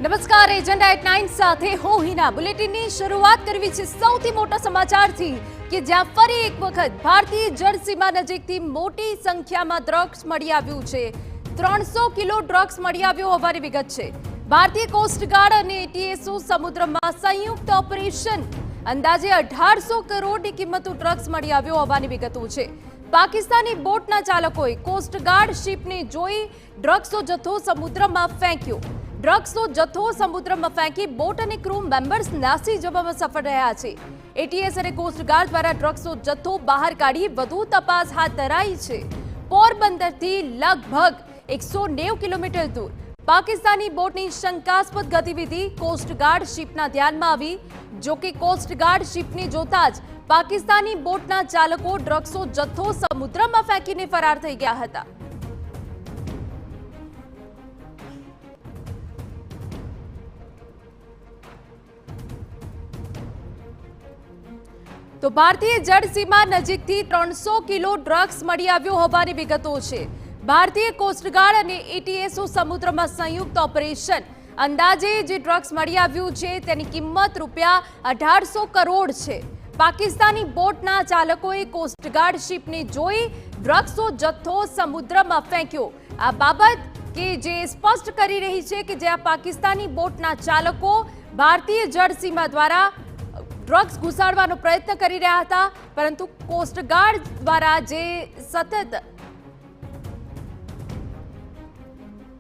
નમસ્કાર agenda at 9 સાથે હું હિના બુલેટિનની શરૂઆત કરવી છે સૌથી મોટા સમાચારથી કે જ્યાં ફરી એક વખત ભારતીય જળસીમા નજીકથી મોટી સંખ્યામાં ડ્રગ્સ મળી આવ્યું છે 300 કિલો ડ્રગ્સ મળી આવ્યો હોવાની વિગત છે ભારતીય કોસ્ટગાર્ડ અને એટીએસઓ સમુદ્રમાં સંયુક્ત ઓપરેશન અંદાજે 1800 કરોડની કિંમતનું ડ્રગ્સ મળી આવ્યો હોવાની વિગતો છે પાકિસ્તાની બોટના ચાલકોએ કોસ્ટગાર્ડ શિપને જોઈ ડ્રગ્સનો જથ્થો સમુદ્રમાં ફેંક્યો ડ્રગ્સનો જથ્થો સમુદ્રમાં ફેંકી બોટ અને ક્રૂ મેમ્બર્સ નાસી જવામાં સફળ રહ્યા છે એટીએસ અને કોસ્ટગાર્ડ દ્વારા ડ્રગ્સનો જથ્થો બહાર કાઢી વધુ તપાસ હાથ ધરાઈ છે પોરબંદરથી લગભગ 190 કિલોમીટર દૂર પાકિસ્તાની બોટની શંકાસ્પદ ગતિવિધિ કોસ્ટગાર્ડ શિપના ધ્યાનમાં આવી જો કે કોસ્ટગાર્ડ શિપને જોતા જ પાકિસ્તાની બોટના ચાલકો ડ્રગ્સનો જથ્થો સમુદ્રમાં ફેંકીને ફરાર થઈ ગયા હતા તો ભારતીય જળસીમા નજીકથી 300 કિલો ડ્રગ્સ મળી આવ્યો હોવાની વિગતો છે ભારતીય કોસ્ટગાર્ડ અને એટીએસઓ સમુદ્રમાં સંયુક્ત ઓપરેશન અંદાજે જે ડ્રગ્સ મળી આવ્યું છે તેની કિંમત રૂપિયા 1800 કરોડ છે પાકિસ્તાની બોટના ચાલકોએ કોસ્ટગાર્ડ શિપને જોઈ ડ્રગ્સનો જથ્થો સમુદ્રમાં ફેંક્યો આ બાબત કે જે સ્પષ્ટ કરી રહી છે કે જ્યાં પાકિસ્તાની બોટના ચાલકો ભારતીય જળસીમા દ્વારા ડ્રગ્સ ઘુસાડવાનો પ્રયત્ન કરી રહ્યા હતા પરંતુ કોસ્ટગાર્ડ દ્વારા જે સતત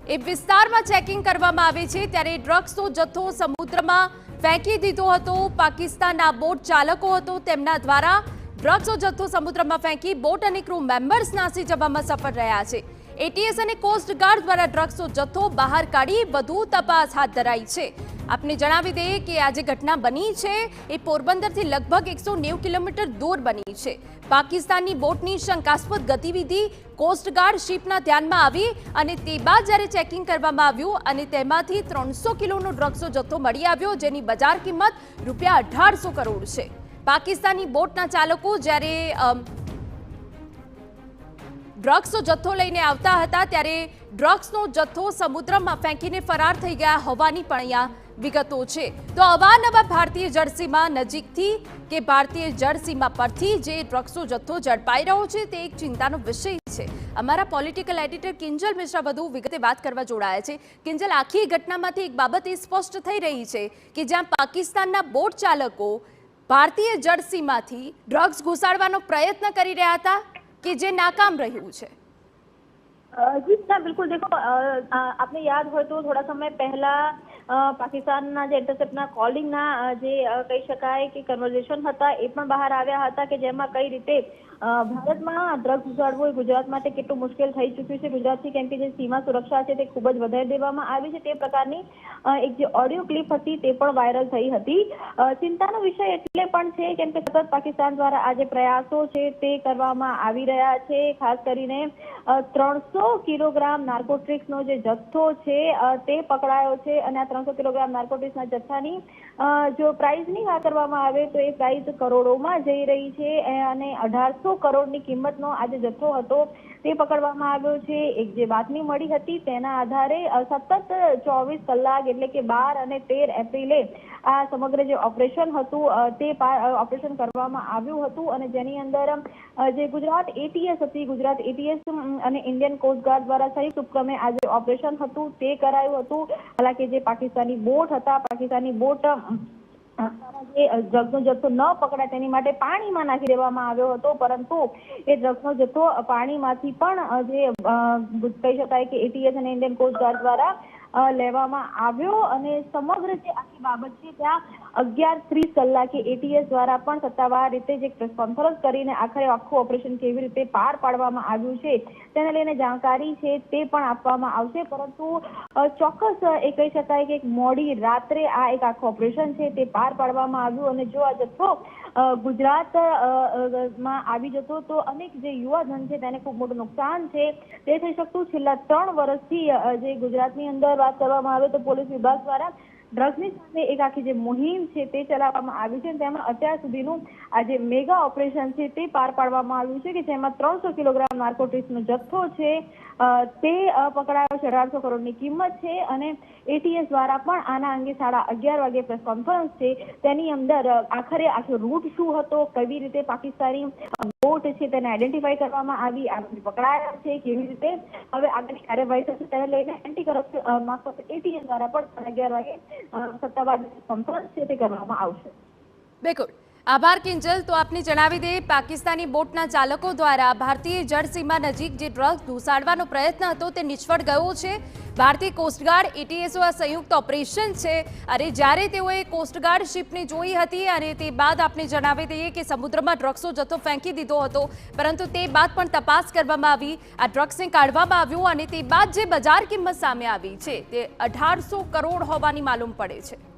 એ વિસ્તારમાં ચેકિંગ કરવામાં આવે છે ત્યારે ડ્રગ્સનો જથ્થો સમુદ્રમાં ફેંકી દીધો હતો પાકિસ્તાનના બોટ ચાલકો હતો તેમના દ્વારા ડ્રગ્સનો જથ્થો સમુદ્રમાં ફેંકી બોટ અને ક્રૂ મેમ્બર્સ નાસી જવામાં સફળ રહ્યા છે એટીએસ અને કોસ્ટગાર્ડ દ્વારા ડ્રગ્સનો જથ્થો બહાર કાઢી વધુ તપાસ હાથ ધરાઈ છે આપને જણાવી દઈએ કે આ જે ઘટના બની છે એ પોરબંદરથી લગભગ 190 કિલોમીટર દૂર બની છે પાકિસ્તાનની બોટની શંકાસ્પદ ગતિવિધિ કોસ્ટગાર્ડ શિપના ધ્યાનમાં આવી અને તે બાદ જ્યારે ચેકિંગ કરવામાં આવ્યું અને તેમાંથી 300 કિલોનો ડ્રગ્સનો જથ્થો મળી આવ્યો જેની બજાર કિંમત રૂપિયા 1800 કરોડ છે પાકિસ્તાની બોટના ચાલકો જ્યારે ડ્રગ્સનો જથ્થો લઈને આવતા હતા ત્યારે ડ્રગ્સનો જથ્થો સમુદ્રમાં ફેંકીને ફરાર થઈ ગયા હોવાની પણ અહીંયા વિગતો છે તો અવારનવાર ભારતીય જળસીમા નજીકથી કે ભારતીય જળસીમા પરથી જે ડ્રગ્સનો જથ્થો ઝડપાઈ રહ્યો છે તે એક ચિંતાનો વિષય છે અમારા પોલિટિકલ એડિટર કિંજલ મિશ્રા વધુ વિગતે વાત કરવા જોડાયા છે કિંજલ આખી ઘટનામાંથી એક બાબત એ સ્પષ્ટ થઈ રહી છે કે જ્યાં પાકિસ્તાનના બોટ ચાલકો ભારતીય જળસીમાથી ડ્રગ્સ ઘુસાડવાનો પ્રયત્ન કરી રહ્યા હતા कि जे नाकाम રહ્યું છે जी हाँ बिल्कुल देखो आपने याद हो तो थोड़ा समय पहला પાકિસ્તાનના જે ઇન્ટરસેપ્ટના કોલિંગના જે કહી શકાય કે કન્વર્ઝેશન હતા એ પણ બહાર આવ્યા હતા કે જેમાં કઈ રીતે ભારતમાં ડ્રગ્સ ઘુસાડવો એ ગુજરાત માટે કેટલું મુશ્કેલ થઈ ચૂક્યું છે ગુજરાતથી કેમ કે જે સીમા સુરક્ષા છે તે ખૂબ જ વધારી દેવામાં આવી છે તે પ્રકારની એક જે ઓડિયો ક્લિપ હતી તે પણ વાયરલ થઈ હતી ચિંતાનો વિષય એટલે પણ છે કેમ કે સતત પાકિસ્તાન દ્વારા આ જે પ્રયાસો છે તે કરવામાં આવી રહ્યા છે ખાસ કરીને 300 કિલોગ્રામ નાર્કોટિક્સનો જે જથ્થો છે તે પકડાયો છે અને આ 300 કિલોગ્રામ નાર્કોટિક્સના જથ્થાની જો પ્રાઇસની વાત કરવામાં આવે તો એ પ્રાઇસ કરોડોમાં જઈ રહી છે અને 1800 કરોડની કિંમતનો આ જે જથ્થો હતો તે પકડવામાં આવ્યો છે એક જે બાતમી મળી હતી તેના આધારે સતત 24 કલાક એટલે કે 12 અને 13 એપ્રિલે આ સમગ્ર જે ઓપરેશન હતું તે ઓપરેશન કરવામાં આવ્યું હતું અને જેની અંદર જે ગુજરાત એટીએસ હતી ગુજરાત એટીએસ અને ઇન્ડિયન કોસ્ટગાર્ડ દ્વારા સંયુક્ત ઉપક્રમે આ જે ઓપરેશન હતું તે કરાયું હતું હાલાકી જે પાકિસ્તાની બોટ હતા પાકિસ્તાની બોટ જે ડ્રગ્સનો જથ્થો ન પકડાય તેની માટે પાણીમાં નાખી દેવામાં આવ્યો હતો પરંતુ એ ડ્રગ્સનો જથ્થો પાણીમાંથી પણ જે કહી શકાય કે એટીએસ અને ઇન્ડિયન કોસ્ટગાર્ડ દ્વારા લેવામાં આવ્યો અને સમગ્ર જે આખી બાબત છે ત્યાં 11:30 કલાકે એટીએસ દ્વારા પણ સત્તાવાર રીતે જે પ્રેસ કોન્ફરન્સ કરીને આખરે આખું ઓપરેશન કેવી રીતે પાર પાડવામાં આવ્યું છે તેને લઈને જાણકારી છે તે પણ આપવામાં આવશે પરંતુ ચોક્કસ એ કહી શકાય કે મોડી રાત્રે આ એક આખું ઓપરેશન છે તે પાર પાડવામાં આવ્યું અને જો આ જથ્થો ગુજરાતમાં આવી જતો તો અનેક જે યુવાધન છે તેને ખૂબ મોટું નુકસાન છે તે થઈ શકતું છેલ્લા 3 વર્ષથી જે ગુજરાતની અંદર વાત કરવામાં આવે તો પોલીસ વિભાગ દ્વારા ડ્રગ્સની સામે એક આખી જે મુહિમ છે તે ચલાવવામાં આવી છે. તેમાં અત્યાર સુધીનું આ જે મેગા ઓપરેશન છે તે પાર પાડવામાં આવ્યું છે કે જેમાં 300 કિલોગ્રામ નાર્કોટિક્સનો જથ્થો છે તે પકડાયો છે. 1800 કરોડની કિંમત છે અને એટીએસ દ્વારા પણ આના અંગે 11:30 વાગે પ્રેસ કોન્ફરન્સ છે તેની અંદર આખરે આખો રૂટ શું હતો, કેવી રીતે પાકિસ્તાની બોટ છે તેને આઈડેન્ટિફાઈ કરવામાં આવી, આરોપી પકડાયા છે, કેવી રીતે હવે આગળની કાર્યવાહી થશે તેને લઈને એન્ટી કરપ્શન મારફતે એટીએસ દ્વારા પણ 11:30 વાગે સત્તાવાર કોન્ફરન્સ છે તે કરવામાં આવશે. બિલકુલ આભાર કિંજલ. તો આપને જણાવી દઈએ, પાકિસ્તાની બોટના ચાલકો દ્વારા ભારતીય જળસીમા નજીક જે ડ્રગ્સ ઘુસાડવાનો પ્રયત્ન હતો તે નિષ્ફળ ગયો છે. ભારતીય કોસ્ટગાર્ડ એટીએસઓ આ સંયુક્ત ઓપરેશન છે અને જ્યારે તેઓએ કોસ્ટગાર્ડ શિપને જોઈ હતી અને તે બાદ આપને જણાવી દઈએ કે સમુદ્રમાં ડ્રગ્સનો જથ્થો ફેંકી દીધો હતો, પરંતુ તે બાદ પણ તપાસ કરવામાં આવી, આ ડ્રગ્સને કાઢવામાં આવ્યું અને તે બાદ જે બજાર કિંમત સામે આવી છે તે 1800 કરોડ હોવાની માલુમ પડે છે.